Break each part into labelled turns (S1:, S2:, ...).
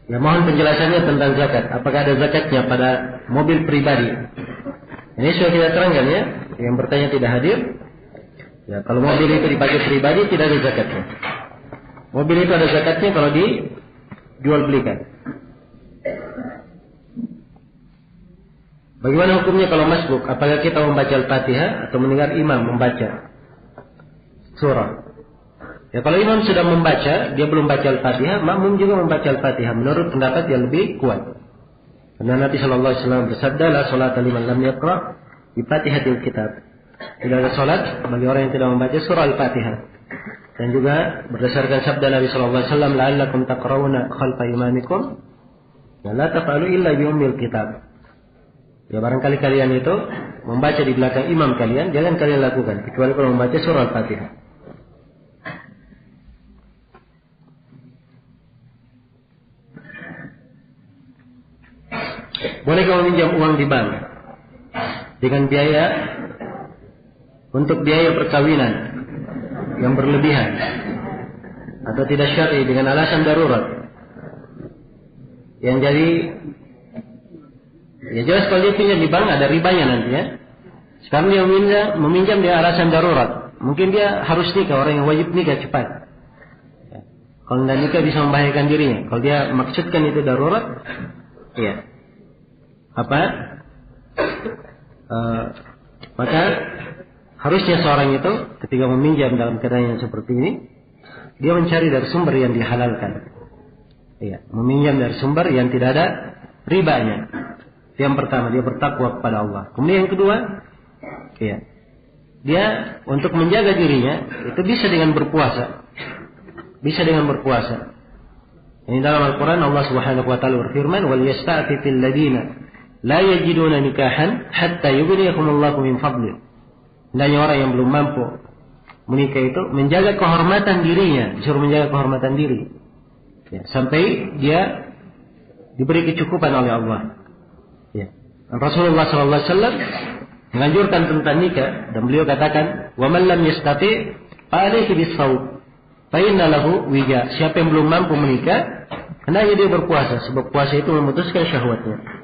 S1: Ya, mohon penjelasannya tentang zakat. Apakah ada zakatnya pada mobil pribadi? Ini sudah kita terangkan ya. Yang bertanya tidak hadir. Ya, kalau mobil itu dipakai pribadi tidak ada zakatnya. Mobil itu ada zakatnya kalau dijual belikan. Bagaimana hukumnya kalau masbuk? Apakah kita membaca Al-Fatihah atau mendengar imam membaca surah? Ya, kalau imam sudah membaca, dia belum baca Al-Fatihah, makmum juga membaca Al-Fatihah menurut pendapat yang lebih kuat. Karena Nabi sallallahu alaihi wasallam bersabda, "La sholata liman lam yaqra bi Fatihatil Kitab." Tidak ada salat bagi orang yang tidak membaca surah Al-Fatihah. Dan juga berdasarkan sabda Nabi sallallahu alaihi wasallam, "La'allakum taqra'una khalfa imamikum, wa la taf'alu illa bi ummil kitab." Ya, barangkali kalian itu membaca di belakang imam kalian, jangan kalian lakukan kecuali kalau membaca surah Al-Fatihah. Bolehkah meminjam uang di bank dengan biaya untuk biaya perkawinan yang berlebihan atau tidak syar'i dengan alasan darurat? Yang jadi ya jelas kalau dia pinjam di bank ada ribanya nanti ya. Sekarang dia meminjam dia alasan darurat. Mungkin dia harus nikah, orang yang wajib nikah cepat. Kalau tidak nikah bisa membahayakan dirinya. Kalau dia maksudkan itu darurat, ya. Maka harusnya seorang itu ketika meminjam dalam keadaan yang seperti ini, dia mencari dari sumber yang dihalalkan. Ya, meminjam dari sumber yang tidak ada ribanya. Yang pertama, dia bertakwa kepada Allah. Kemudian yang kedua, ya, dia untuk menjaga dirinya itu bisa dengan berpuasa. Bisa dengan berpuasa. Ini dalam Al-Quran Allah Subhanahu wa taala berfirman, "Wal yasta'fifil ladina la yajiduna nikahan hatta yughniyahumullahu min fadli." Hendaknya orang yang belum mampu menikah itu menjaga kehormatan dirinya, disuruh menjaga kehormatan diri. Ya, sampai dia diberi kecukupan oleh Allah. Ya. Rasulullah sallallahu alaihi wasallam menganjurkan tentang nikah dan beliau katakan, "Wa man lam yastati' fa alayhi bis-shaum fa inna lahu wija." Siapa yang belum mampu menikah, hendaknya dia berpuasa, sebab puasa itu memutuskan syahwatnya.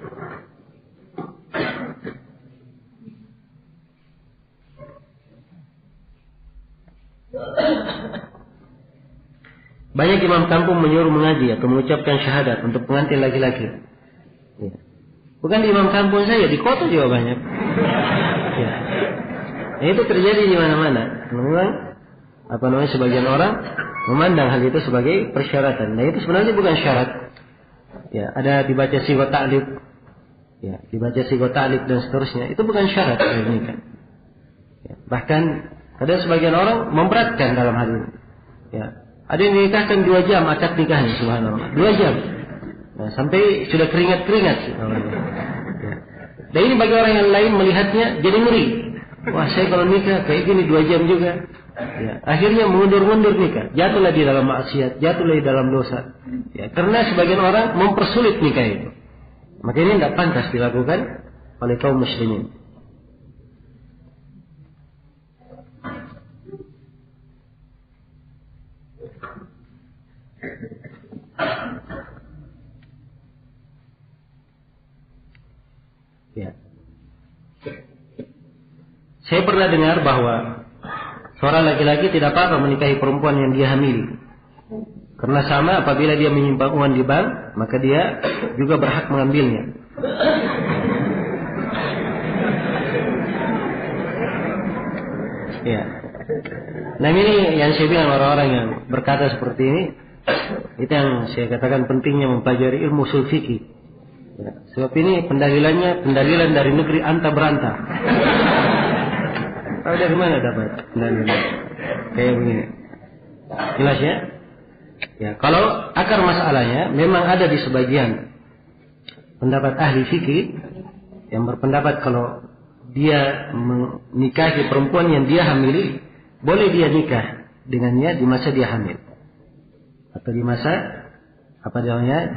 S1: Banyak imam kampung menyuruh mengaji atau mengucapkan syahadat untuk pengantin laki-laki. Ya. Bukan di imam kampung saja, di kota juga banyak. Ya. Nah, itu terjadi di mana-mana. Memang sebagian orang memandang hal itu sebagai persyaratan. Nah, itu sebenarnya bukan syarat. Ya, ada dibaca sigot ta'lib. Ya, dibaca sigot ta'lib dan seterusnya. Itu bukan syarat nikah. Ya, bahkan ada sebagian orang memberatkan dalam hal ini. Ya. Ada yang menikahkan 2 jam akad nikahnya, subhanallah. 2 jam. Nah, sampai sudah keringat-keringat. Ya. Dan ini bagi orang yang lain melihatnya jadi ngeri. Wah, saya kalau nikah kayak gini 2 jam juga. Ya. Akhirnya mundur-mundur nikah. Jatuhlah di dalam maksiat, jatuhlah di dalam dosa. Ya. Karena sebagian orang mempersulit nikah itu. Maka ini tidak pantas dilakukan oleh kaum muslimin. Ya. Saya pernah dengar bahwa seorang laki-laki tidak apa-apa menikahi perempuan yang dia hamili. Karena sama apabila dia menyimpan uang di bank, maka dia juga berhak mengambilnya. Ya. Nah, ini yang saya bilang orang-orang yang berkata seperti ini, itu yang saya katakan pentingnya mempelajari ilmu ushul fikih. Ya, sebab ini pendalilan dari negeri anta beranta. Tahu dari mana dapat pendalilan kayak begini? Jelas ya? Ya, kalau akar masalahnya memang ada di sebagian pendapat ahli fikih yang berpendapat kalau dia menikahi perempuan yang dia hamili, boleh dia nikah dengannya di masa dia hamil atau di masa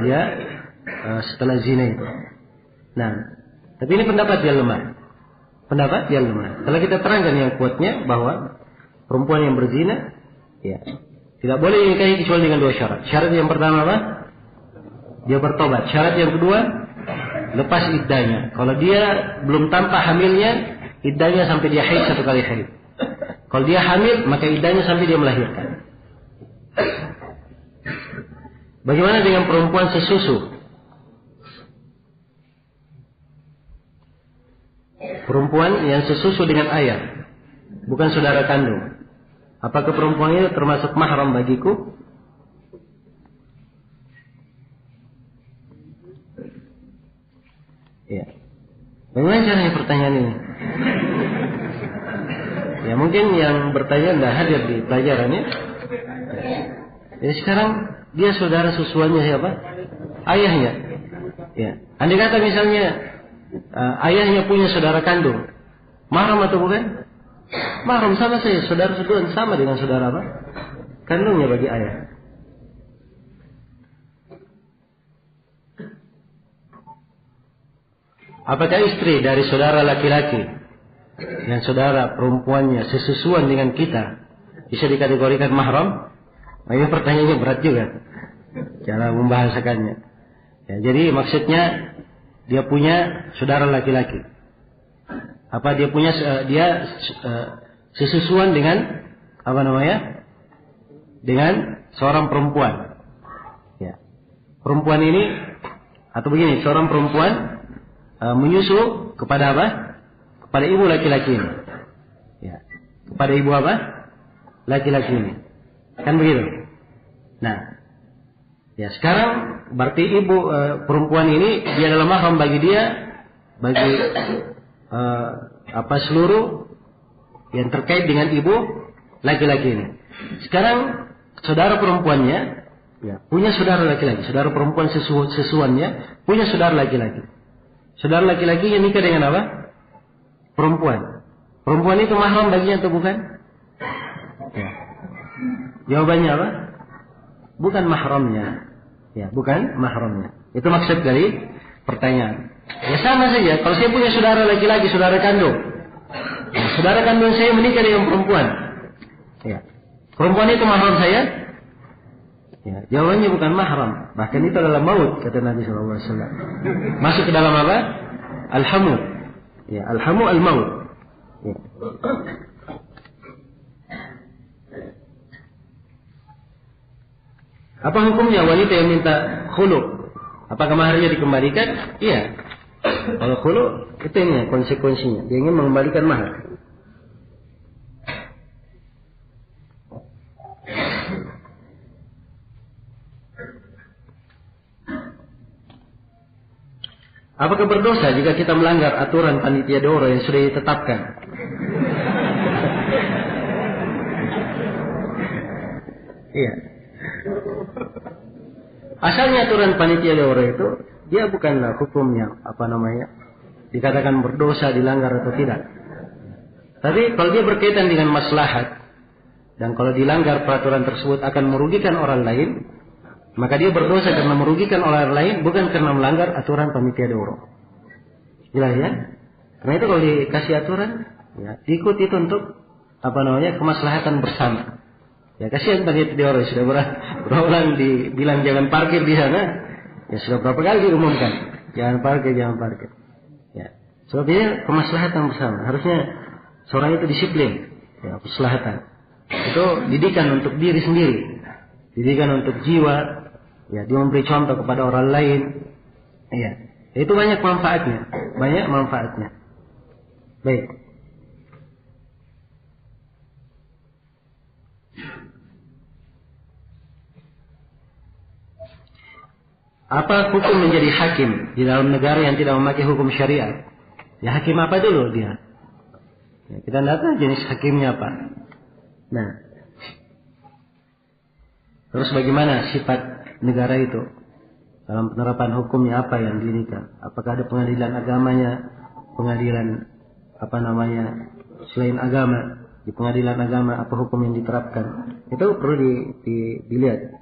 S1: dia setelah zina itu. Nah, tapi ini pendapat yang lemah. Pendapat yang lemah. Kalau kita terangkan yang kuatnya bahwa perempuan yang berzina, ya, tidak boleh dinikahi kecuali dengan 2 syarat. Syarat yang pertama apa? dia bertobat. Syarat yang kedua, lepas iddahnya. Kalau dia belum tampak hamilnya, iddahnya sampai dia haid 1 kali haid. Kalau dia hamil, maka iddahnya sampai dia melahirkan. Bagaimana dengan perempuan sesusu? Perempuan yang sesusu dengan ayah, bukan saudara kandung. Apakah perempuan itu termasuk mahram bagiku? Ya. Bagaimana caranya pertanyaan ini? Ya mungkin yang bertanya tidak hadir di pelajarannya. Jadi sekarang dia saudara susuannya siapa? Ayahnya. Ya. Andai kata misalnya ayahnya punya saudara kandung, mahram atau bukan? Mahram, sama saja, saudara susuan sama dengan saudara apa? Kandungnya bagi ayah. Apakah istri dari saudara laki-laki dan saudara perempuannya sesusuan dengan kita bisa dikategorikan mahram? Nah, ini pertanyaannya berat juga cara membahasakannya. Ya, jadi maksudnya dia punya saudara laki-laki. Apa dia punya sesusuan dengan apa namanya? Dengan seorang perempuan. Ya. Perempuan ini atau begini, seorang perempuan menyusu kepada apa? Kepada ibu laki-laki ini. Ya. Kepada ibu apa? Laki-laki ini. Kan begitu? Nah, ya sekarang berarti ibu perempuan ini dia adalah mahram bagi dia, bagi seluruh yang terkait dengan ibu laki-laki ini. Sekarang saudara perempuannya ya, punya saudara laki-laki, saudara perempuan sesuannya punya saudara laki-laki. Saudara laki-laki yang nikah dengan apa? Perempuan. Perempuan itu mahram baginya atau bukan? Ya. Jawabannya apa? Bukan mahramnya. Ya, bukan mahramnya. Itu maksud dari pertanyaan. Ya sama saja. Kalau saya punya saudara laki-laki, saudara kandung. Ya, saudara kandung saya menikah dengan perempuan. Ya. Perempuan itu mahram saya? Ya, jawabannya bukan mahram. Bahkan itu adalah maut, kata Nabi SAW. Masuk ke dalam apa? Al-hamu. Ya, al-hamu al-maut. Ya. Apa hukumnya wanita yang minta khulu? Apakah maharnya dikembalikan? Iya. Kalau khulu, itu ini konsekuensinya. Dia ingin mengembalikan mahar. Apakah berdosa jika kita melanggar aturan panitia doro yang sudah ditetapkan? Iya. Asalnya aturan panitia doro itu dia bukanlah hukumnya dikatakan berdosa, dilanggar atau tidak. Tapi kalau dia berkaitan dengan maslahat dan kalau dilanggar peraturan tersebut akan merugikan orang lain, maka dia berdosa karena merugikan orang lain, bukan karena melanggar aturan panitia doro. Jelas ya? Karena itu kalau dikasih aturan, ya, diikuti itu untuk kemaslahatan bersama. Ya kasihan panitia doro sudah berulang dibilang jangan parkir di sana, ya sudah berapa kali diumumkan jangan parkir. Ya, sebabnya kemaslahatan bersama. Harusnya seorang itu disiplin, ya kemaslahatan. Itu didikan untuk diri sendiri, didikan untuk jiwa. Ya, dia memberi contoh kepada orang lain. Ya, itu banyak manfaatnya, Baik. Apa hukum menjadi hakim di dalam negara yang tidak memakai hukum syariat? Ya hakim apa dulu dia? Ya, kita tidak tahu jenis hakimnya apa. Nah, terus bagaimana sifat negara itu dalam penerapan hukumnya, apa yang dirikan? Apakah ada pengadilan agamanya, pengadilan selain agama, di pengadilan agama apa hukum yang diterapkan? Itu perlu dilihat.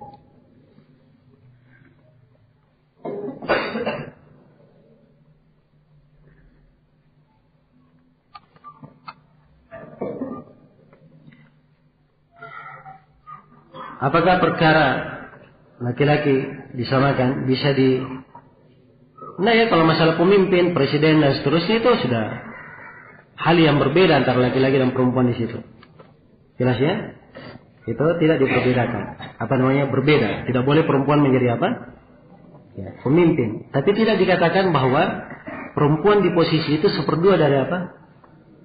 S1: Apakah perkara laki-laki disamakan, bisa di. Nah ya, kalau masalah pemimpin, presiden dan seterusnya itu sudah hal yang berbeda antara laki-laki dan perempuan di situ. Jelas ya? Itu tidak diperbedakan. Apa namanya? Berbeda. Tidak boleh perempuan menjadi apa? Ya, pemimpin. Tapi tidak dikatakan bahwa perempuan di posisi itu seperdua dari apa?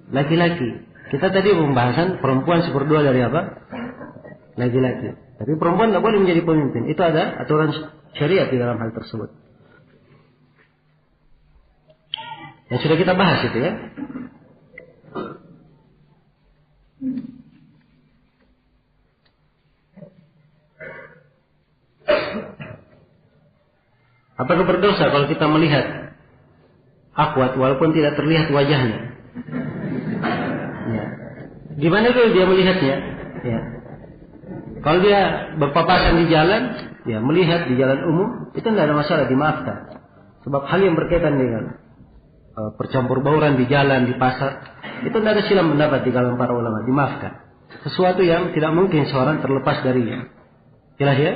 S1: Laki-laki. Kita tadi pembahasan perempuan seperdua dari apa? Laki-laki. Tapi perempuan tidak boleh menjadi pemimpin. Itu ada aturan syariat di dalam hal tersebut. Yang sudah kita bahas itu ya. Apakah berdosa kalau kita melihat akhwat walaupun tidak terlihat wajahnya? Ya. Gimana kalau dia melihatnya? Ya. Kalau dia berpapasan di jalan, ya melihat di jalan umum, itu tidak ada masalah, dimaafkan. Sebab hal yang berkaitan dengan percampur bauran di jalan, di pasar, itu tidak ada silang pendapat di kalangan para ulama, dimaafkan. Sesuatu yang tidak mungkin seorang terlepas darinya. Jelas ya?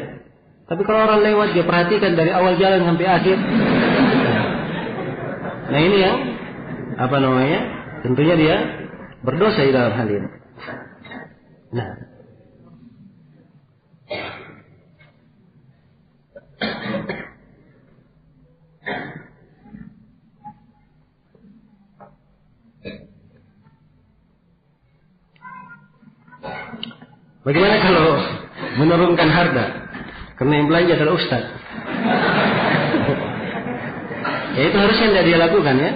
S1: Tapi kalau orang lewat, dia perhatikan dari awal jalan sampai akhir. Nah ini yang apa namanya? Tentunya dia berdosa di dalam hal ini. Nah, bagaimana kalau menurunkan harga? Karena yang belanja adalah ustaz. Ya itu harusnya tidak dia lakukan ya.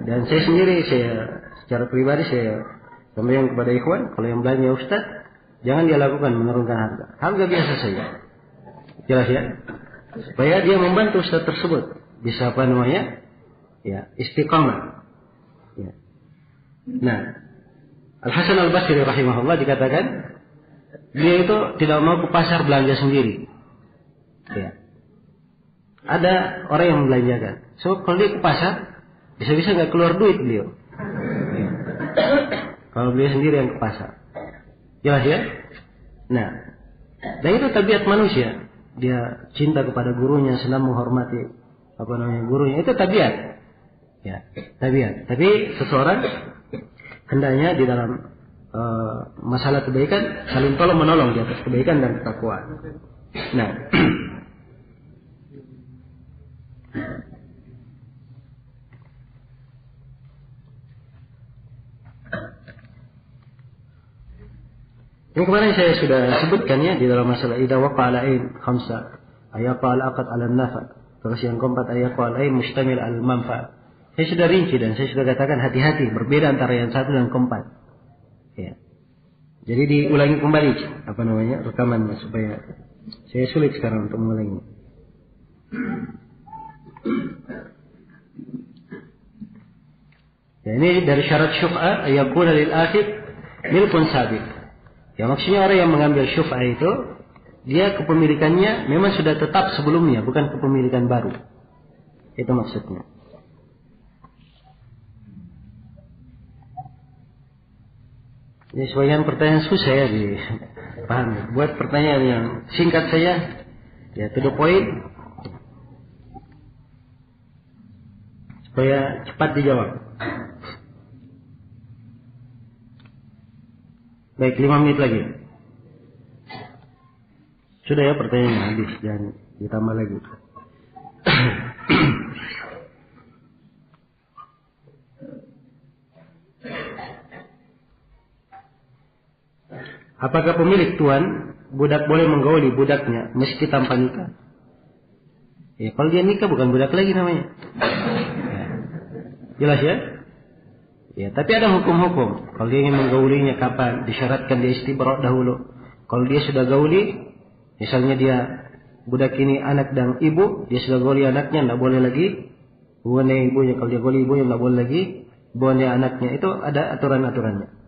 S1: Dan saya sendiri, secara pribadi saya sampaikan kepada ikhwan, kalau yang belanja ustaz, jangan dia lakukan menurunkan harga. Harga biasa saja. Jelas ya? Supaya dia membantu ustaz tersebut. Bisa apa namanya? Ya, istiqamah. Ya. Nah, Al-Hasan Al-Basri rahimahullah dikatakan, dia itu tidak mau ke pasar belanja sendiri. Ya. Ada orang yang membelanjakan. So, kalau dia ke pasar, bisa-bisa nggak keluar duit beliau. Ya. Kalau beliau sendiri yang ke pasar. Jelas ya? Nah, dan itu tabiat manusia. Dia cinta kepada gurunya, senang menghormati apa namanya gurunya. Itu tabiat. Ya, tabiat. Tapi seseorang hendaknya di dalam masalah kebaikan saling tolong menolong di atas kebaikan dan ketakwaan. Nah, yang kemarin saya sudah sebutkan ya di dalam masalah idza waqa al-ain khamsa ayaqa al-aqd ala an-nafa. Terus yang keempat ayaqa al-ain mustamil al-manfa. Saya sudah rinci dan saya sudah katakan hati-hati berbeda antara yang satu dan keempat. Ya. Jadi diulangi kembali apa namanya rekamannya supaya saya sulit sekarang untuk mengulanginya. Ya, ini dari syarat syuf'ah ayakuna lil akhir milkun sabiq. Ya maksudnya orang yang mengambil syuf'ah itu dia kepemilikannya memang sudah tetap sebelumnya, bukan kepemilikan baru. Itu maksudnya. Ini sebagian pertanyaan susah ya dipahami. Buat pertanyaan yang singkat saja, ya to the point, supaya cepat dijawab. Baik, 5 menit lagi. Sudah ya pertanyaannya habis, jangan ditambah lagi. Apakah pemilik tuan budak boleh menggauli budaknya meski tanpa nikah? Ya, kalau dia nikah bukan budak lagi namanya. Ya. Jelas ya? Ya, tapi ada hukum-hukum. Kalau dia ingin menggaulinya kapan? Disyaratkan dia istibra' dahulu. Kalau dia sudah gauli, misalnya dia budak ini anak dan ibu, dia sudah gauli anaknya, tidak boleh lagi hubungan dengan ibunya. Kalau dia gauli ibunya, tidak boleh lagi hubungan dengan anaknya. Itu ada aturan-aturannya.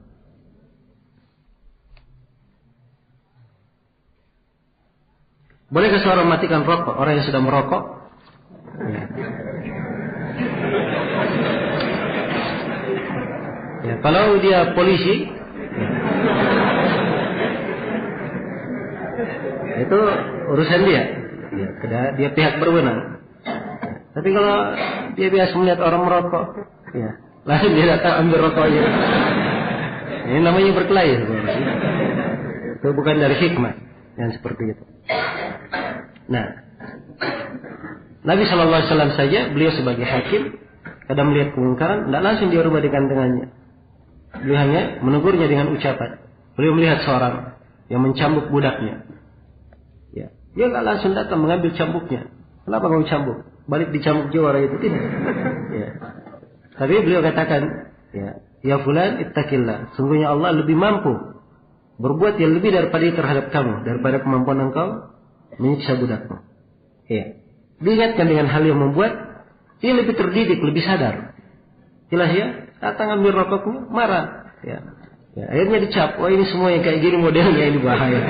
S1: Bolehkah seorang matikan rokok? Orang yang sudah merokok? Ya. Ya, kalau dia polisi, ya, itu urusan dia. Ya, dia pihak berwenang. Tapi kalau dia biasa melihat orang merokok, ya, lalu dia datang ambil rokoknya. Ini namanya berkelahi sebenarnya. Itu bukan dari hikmah yang seperti itu. Nah, Nabi SAW saja, beliau sebagai hakim, kadang melihat kemungkaran, tidak langsung dia rubah dengan tangannya. Beliau hanya menegurnya dengan ucapan. Beliau melihat seorang yang mencambuk budaknya. Ya, dia nggak langsung datang mengambil cambuknya. Kenapa kamu cambuk? Balik dicambuk juga orang itu, tidak. Ya. Tapi beliau katakan, ya fulan ittaqillah. Sungguhnya Allah lebih mampu berbuat yang lebih daripada terhadap kamu, daripada kemampuan engkau menyiksa budakmu. Ya. Diingatkan dengan hal yang membuat dia lebih terdidik, lebih sadar. Jelas ya, datang ambil rokokmu, marah. Ya. Ya, akhirnya dicap, oh ini semua yang kayak gini modelnya, ini bahaya.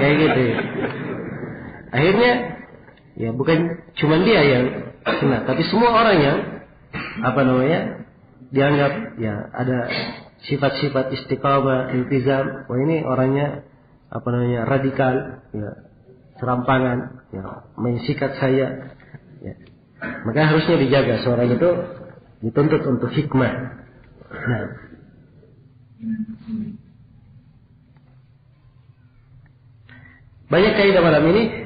S1: Kayak gitu ya. Akhirnya, ya bukan cuma dia yang kena, tapi semua orang yang dianggap ya ada sifat-sifat istiqamah, iltizam. Wah ini orangnya radikal, ya, serampangan, ya, mensikat saya. Ya. Maka harusnya dijaga seorang itu dituntut untuk hikmah. Nah, banyak kaidah malam ini,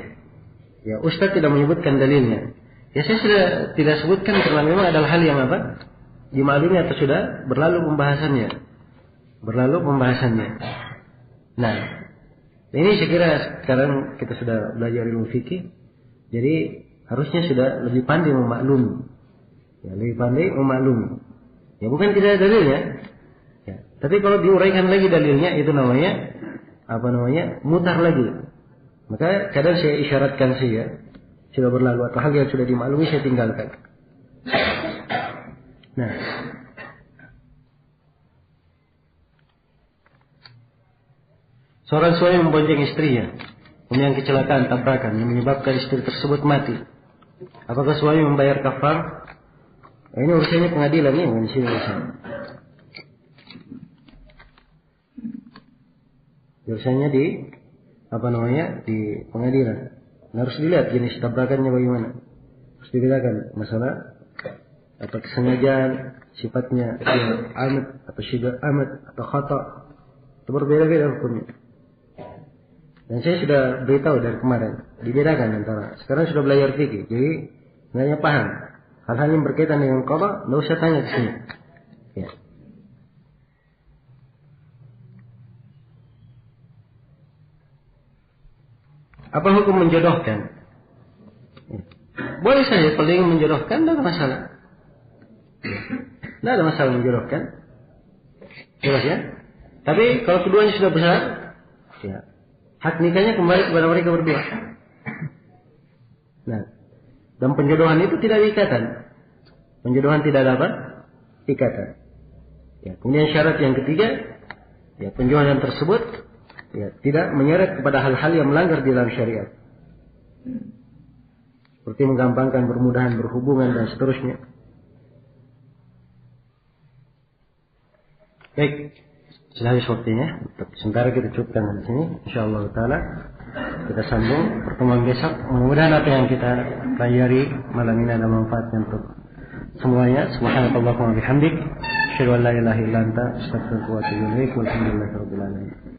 S1: ya Ustaz tidak menyebutkan dalilnya. Ya saya sudah tidak sebutkan karena memang adalah hal yang dimaklumi atau sudah berlalu pembahasannya. Nah, ini saya kira sekarang kita sudah belajar ilmu fikih, jadi harusnya sudah lebih pandai memaklumi. Ya, lebih pandai memaklumi. Ya bukan tidak ada dalilnya. Ya, tapi kalau diuraikan lagi dalilnya itu namanya mutar lagi. Maka kadang saya isyaratkan saja sudah berlalu atau hal yang sudah dimaklumi saya tinggalkan. Nah, seorang suami membonceng istrinya, kemudian kecelakaan tabrakan yang menyebabkan istri tersebut mati. Apakah suami membayar kafar? Ini urusannya pengadilan ini, bukan sini urusannya. Urusannya di pengadilan. Harus dilihat jenis tabrakannya bagaimana. Harus dibedakan masalah kesengajaan, sifatnya amat atau syibah amat atau khata. Itu berbeda-beda hukumnya. Dan saya sudah beritahu dari kemarin, dibedakan antara. Sekarang sudah belajar fikih, jadi sebenarnya paham. Hal-hal yang berkaitan dengan qada, tidak usah tanya ke sini. Ya. Apa hukum menjodohkan? Boleh saja kalau ingin menjodohkan, tidak ada masalah. Tidak ada masalah menjodohkan. Jelas ya? Tapi kalau keduanya sudah besar, ya, hak nikahnya kembali kepada mereka berdua. Nah, dan penjodohan itu tidak ada ikatan. Penjodohan tidak ada apa? Ikatan. Ya, kemudian syarat yang ketiga, ya, penjodohan tersebut ya, tidak menyeret kepada hal-hal yang melanggar di dalam syariat. Seperti menggampangkan bermudahan berhubungan dan seterusnya. Baik, sudah habis waktunya. Sementara kita cukupkan di sini. Insyaallah taala kita sambung pertemuan besok. Mudah-mudahan apa yang kita pelajari malam ini ada manfaatnya untuk semuanya. Subhanakallahumma wa bihamdik, asyhadu an la ilaha illa anta, astaghfiruka wa atubu ilaik. Walhamdulillahirabbil alamin.